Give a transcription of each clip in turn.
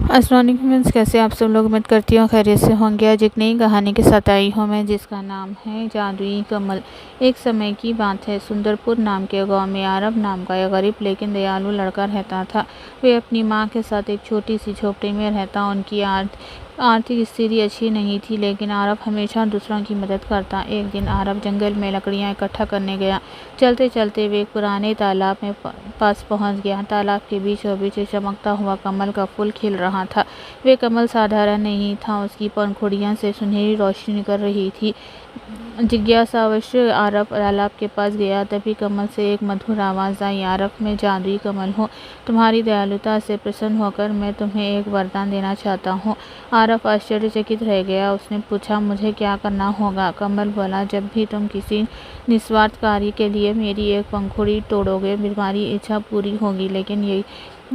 अस्सलाम फ्रेंड्स, कैसे आप सब लोग। उम्मीद करती हूँ खैरियत से होंगे। आज एक नई कहानी के साथ आई हूँ मैं, जिसका नाम है जादुई कमल। एक समय की बात है, सुंदरपुर नाम के गांव में आरब नाम का एक गरीब लेकिन दयालु लड़का रहता था। वे अपनी माँ के साथ एक छोटी सी झोपड़ी में रहता। उनकी आर्थिक स्थिति अच्छी नहीं थी, लेकिन आरब हमेशा दूसरों की मदद करता। एक दिन आरब जंगल में लकड़ियाँ इकट्ठा करने गया। चलते चलते वे एक पुराने तालाब में पास पहुंच गया। तालाब के बीचों बीच चमकता हुआ कमल का फूल खिल रहा था। वे कमल साधारण नहीं था, उसकी पंखुड़ियां से सुनहरी रोशनी निकल रही थी। जिज्ञासावश आरब तालाब के पास गया। तभी कमल से एक मधुर आवाज़ आई, आरब मैं जादुई कमल हूँ। तुम्हारी दयालुता से प्रसन्न होकर मैं तुम्हें एक वरदान देना चाहता हूँ। आरब आश्चर्यचकित रह गया। उसने पूछा, मुझे क्या करना होगा? कमल बोला, जब भी तुम किसी निस्वार्थ कार्य के लिए मेरी एक पंखुड़ी तोड़ोगे, तुम्हारी इच्छा पूरी होगी। लेकिन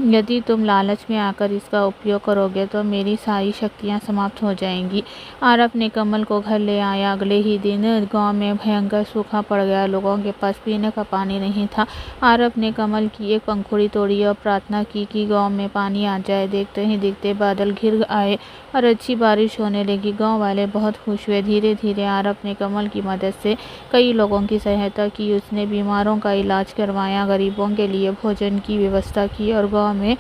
यदि तुम लालच में आकर इसका उपयोग करोगे तो मेरी सारी शक्तियां समाप्त हो जाएंगी। आरब ने कमल को घर ले आया। अगले ही दिन गांव में भयंकर सूखा पड़ गया। लोगों के पास पीने का पानी नहीं था। आरब ने कमल की एक पंखुड़ी तोड़ी और प्रार्थना की कि गांव में पानी आ जाए। देखते ही देखते बादल घिर आए और अच्छी बारिश होने लगी। गांव वाले बहुत खुश हुए। धीरे धीरे आरब ने कमल की मदद से कई लोगों की सहायता की। उसने बीमारों का इलाज करवाया, गरीबों के लिए भोजन की व्यवस्था की और गांव में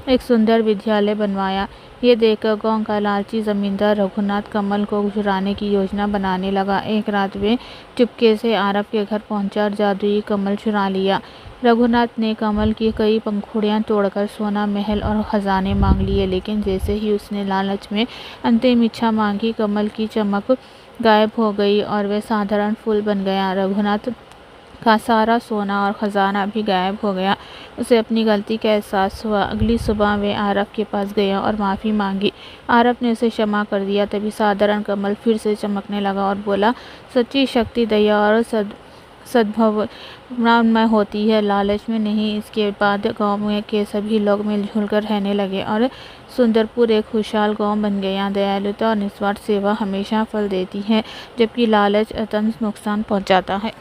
एक सुंदर विद्यालय बनवाया। ये देखकर गांव का लालची जमींदार रघुनाथ कमल को चुराने की योजना बनाने लगा। एक रात वे चुपके से आरब के घर पहुंचा और जादुई कमल चुरा लिया। रघुनाथ ने कमल की कई पंखुड़ियां तोड़कर सोना, महल और खजाने मांग लिए। लेकिन जैसे ही उसने लालच में अंतिम इच्छा मांगी, कमल की चमक गायब हो गई और वह साधारण फूल बन गया। रघुनाथ का सारा सोना और खजाना भी गायब हो गया। उसे अपनी गलती का एहसास हुआ। अगली सुबह वे आरब के पास गया और माफ़ी मांगी। आरब ने उसे क्षमा कर दिया। तभी साधारण कमल फिर से चमकने लगा और बोला, सच्ची शक्ति दया और सद्भावना में होती है, लालच में नहीं। इसके बाद गांव में के सभी लोग मिलजुल कर रहने लगे और सुंदरपुर एक खुशहाल गांव बन गया। दयालुता और निस्वार्थ सेवा हमेशा फल देती है, जबकि लालच अत्यंत नुकसान पहुंचाता है।